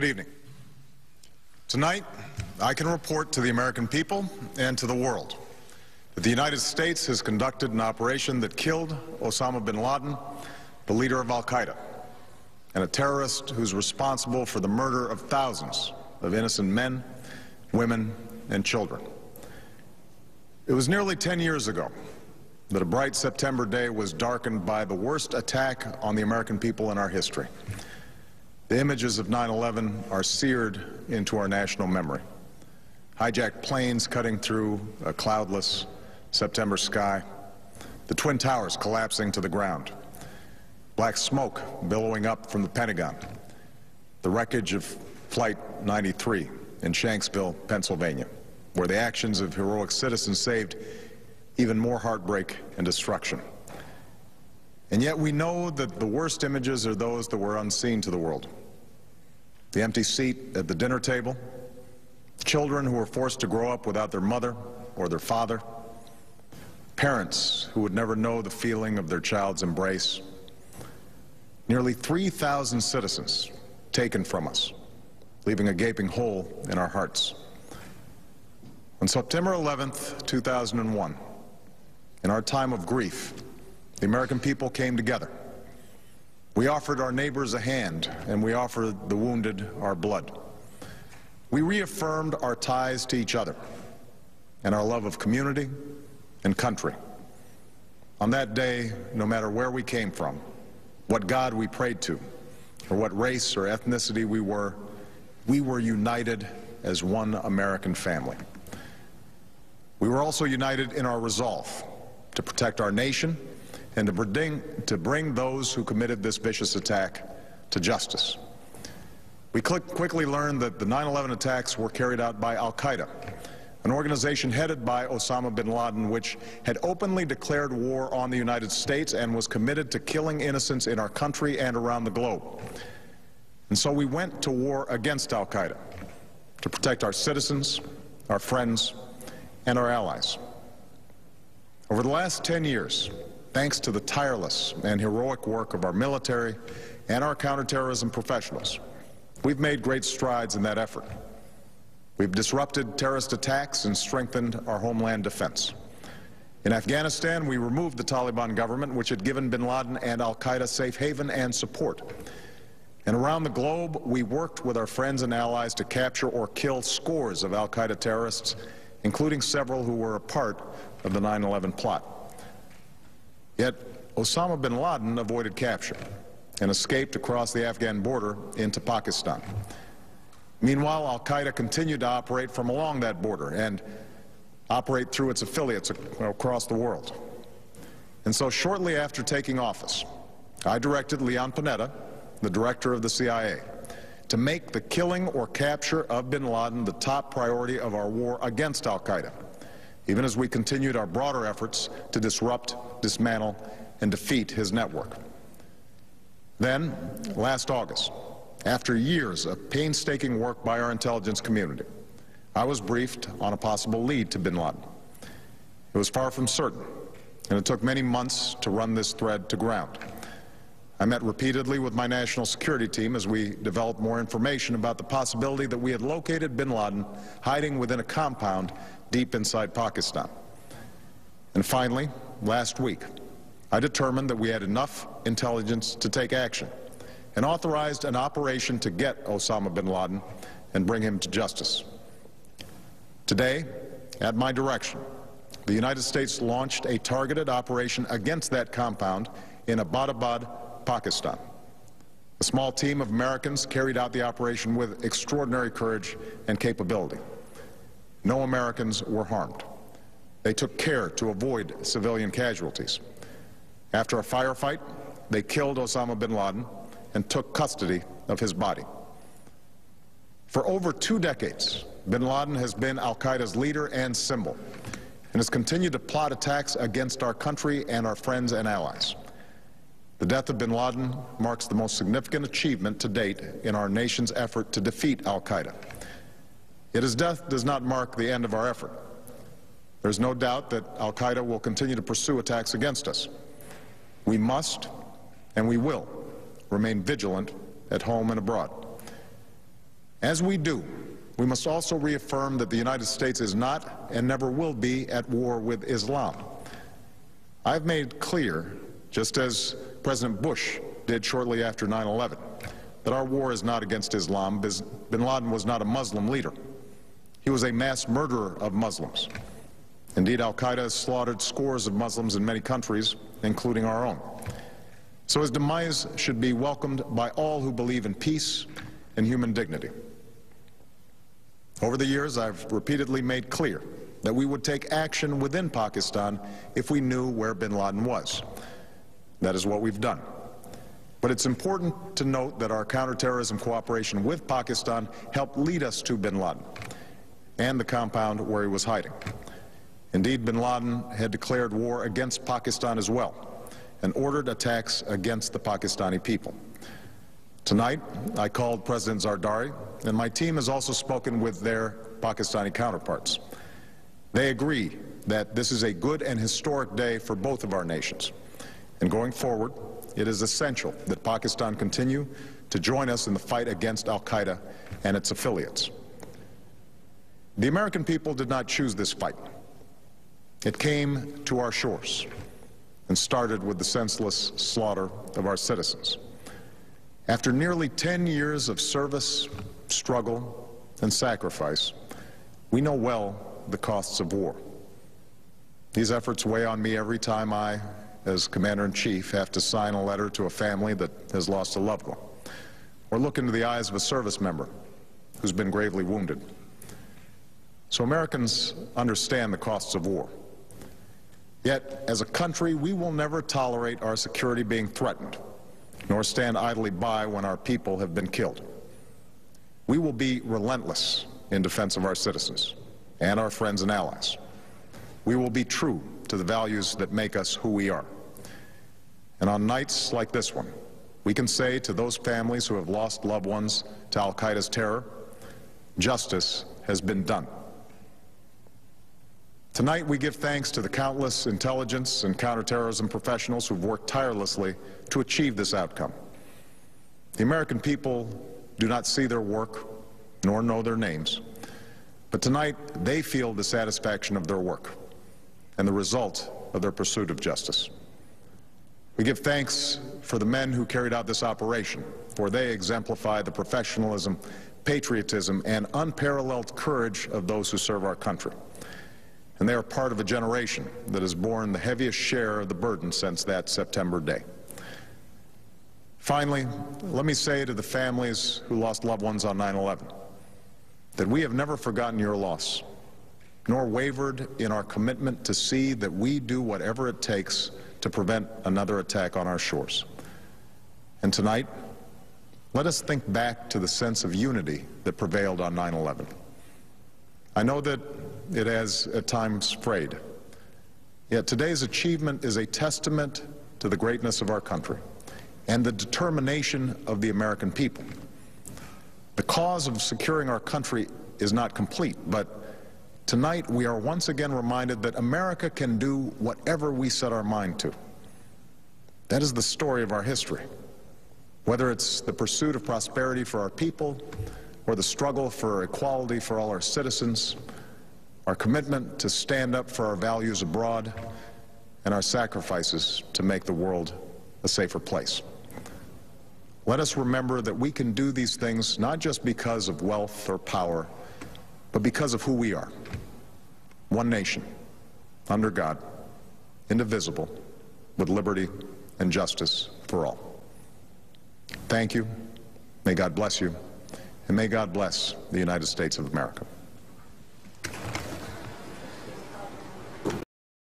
Good evening. Tonight, I can report to the American people and to the world that the United States has conducted an operation that killed Osama Bin Laden, the leader of Al-Qaeda, and a terrorist who's responsible for the murder of thousands of innocent men, women, and children. It was nearly 10 years ago that a bright September day was darkened by the worst attack on the American people in our history. The images of 9/11 are seared into our national memory. Hijacked planes cutting through a cloudless September sky, the Twin Towers collapsing to the ground, black smoke billowing up from the Pentagon, the wreckage of Flight 93 in Shanksville, Pennsylvania, where the actions of heroic citizens saved even more heartbreak and destruction. And yet we know that the worst images are those that were unseen to the world. The empty seat at the dinner table, children who were forced to grow up without their mother or their father, parents who would never know the feeling of their child's embrace, nearly 3,000 citizens taken from us, leaving a gaping hole in our hearts. On September 11th, 2001, in our time of grief, the American people came together. We offered our neighbors a hand, and we offered the wounded our blood. We reaffirmed our ties to each other and our love of community and country. On that day, no matter where we came from, what God we prayed to, or what race or ethnicity we were united as one American family. We were also united in our resolve to protect our nation and to bring those who committed this vicious attack to justice. We quickly learned that the 9/11 attacks were carried out by Al-Qaeda, an organization headed by Osama Bin Laden, which had openly declared war on the United States and was committed to killing innocents in our country and around the globe. And so we went to war against Al-Qaeda to protect our citizens, our friends, and our allies. Over the last 10 years, thanks to the tireless and heroic work of our military and our counterterrorism professionals, we've made great strides in that effort. We've disrupted terrorist attacks and strengthened our homeland defense. In Afghanistan, we removed the Taliban government, which had given bin Laden and Al-Qaeda safe haven and support. And around the globe, we worked with our friends and allies to capture or kill scores of Al-Qaeda terrorists, including several who were a part of the 9/11 plot. Yet, Osama bin Laden avoided capture and escaped across the Afghan border into Pakistan. Meanwhile, Al-Qaeda continued to operate from along that border and operate through its affiliates across the world. And so shortly after taking office, I directed Leon Panetta, the director of the CIA, to make the killing or capture of bin Laden the top priority of our war against Al-Qaeda, even as we continued our broader efforts to disrupt, dismantle, and defeat his network. Then, last August, after years of painstaking work by our intelligence community, I was briefed on a possible lead to bin Laden. It was far from certain, and it took many months to run this thread to ground. I met repeatedly with my national security team as we developed more information about the possibility that we had located bin Laden hiding within a compound deep inside Pakistan. And finally, last week, I determined that we had enough intelligence to take action and authorized an operation to get Osama bin Laden and bring him to justice. Today, at my direction, the United States launched a targeted operation against that compound in Abbottabad, Pakistan. A small team of Americans carried out the operation with extraordinary courage and capability. No Americans were harmed. They took care to avoid civilian casualties. After a firefight, they killed Osama bin Laden and took custody of his body. For over 2 decades, bin Laden has been Al-Qaeda's leader and symbol, and has continued to plot attacks against our country and our friends and allies. The death of bin Laden marks the most significant achievement to date in our nation's effort to defeat Al-Qaeda. Yet his death does not mark the end of our effort. There's no doubt that Al-Qaeda will continue to pursue attacks against us. We must, and we will, remain vigilant at home and abroad. As we do, we must also reaffirm that the United States is not and never will be at war with Islam. I've made clear, just as President Bush did shortly after 9/11, that our war is not against Islam. Bin Laden was not a Muslim leader. He was a mass murderer of Muslims. Indeed, al-Qaeda has slaughtered scores of Muslims in many countries, including our own. So his demise should be welcomed by all who believe in peace and human dignity. Over the years, I've repeatedly made clear that we would take action within Pakistan if we knew where bin Laden was. That is what we've done. But it's important to note that our counterterrorism cooperation with Pakistan helped lead us to bin Laden and the compound where he was hiding. Indeed, bin Laden had declared war against Pakistan as well and ordered attacks against the Pakistani people. Tonight, I called President Zardari, and my team has also spoken with their Pakistani counterparts. They agree that this is a good and historic day for both of our nations. And going forward, it is essential that Pakistan continue to join us in the fight against al-Qaeda and its affiliates. The American people did not choose this fight. It came to our shores and started with the senseless slaughter of our citizens. After nearly 10 years of service, struggle, and sacrifice, we know well the costs of war. These efforts weigh on me every time I, as Commander-in-Chief, have to sign a letter to a family that has lost a loved one, or look into the eyes of a service member who's been gravely wounded. So Americans understand the costs of war. Yet, as a country, we will never tolerate our security being threatened, nor stand idly by when our people have been killed. We will be relentless in defense of our citizens and our friends and allies. We will be true to the values that make us who we are. And on nights like this one, we can say to those families who have lost loved ones to al-Qaeda's terror, justice has been done. Tonight, we give thanks to the countless intelligence and counterterrorism professionals who've worked tirelessly to achieve this outcome. The American people do not see their work nor know their names, but tonight they feel the satisfaction of their work and the result of their pursuit of justice. We give thanks for the men who carried out this operation, for they exemplify the professionalism, patriotism, and unparalleled courage of those who serve our country. And they are part of a generation that has borne the heaviest share of the burden since that September day. Finally, let me say to the families who lost loved ones on 9/11 that we have never forgotten your loss, nor wavered in our commitment to see that we do whatever it takes to prevent another attack on our shores. And tonight, let us think back to the sense of unity that prevailed on 9/11. I know that it has at times frayed, yet today's achievement is a testament to the greatness of our country and the determination of the American people. The cause of securing our country is not complete, but tonight we are once again reminded that America can do whatever we set our mind to. That is the story of our history. Whether it's the pursuit of prosperity for our people, or the struggle for equality for all our citizens, our commitment to stand up for our values abroad, and our sacrifices to make the world a safer place. Let us remember that we can do these things not just because of wealth or power, but because of who we are. One nation, under God, indivisible, with liberty and justice for all. Thank you. May God bless you. And may God bless the United States of America.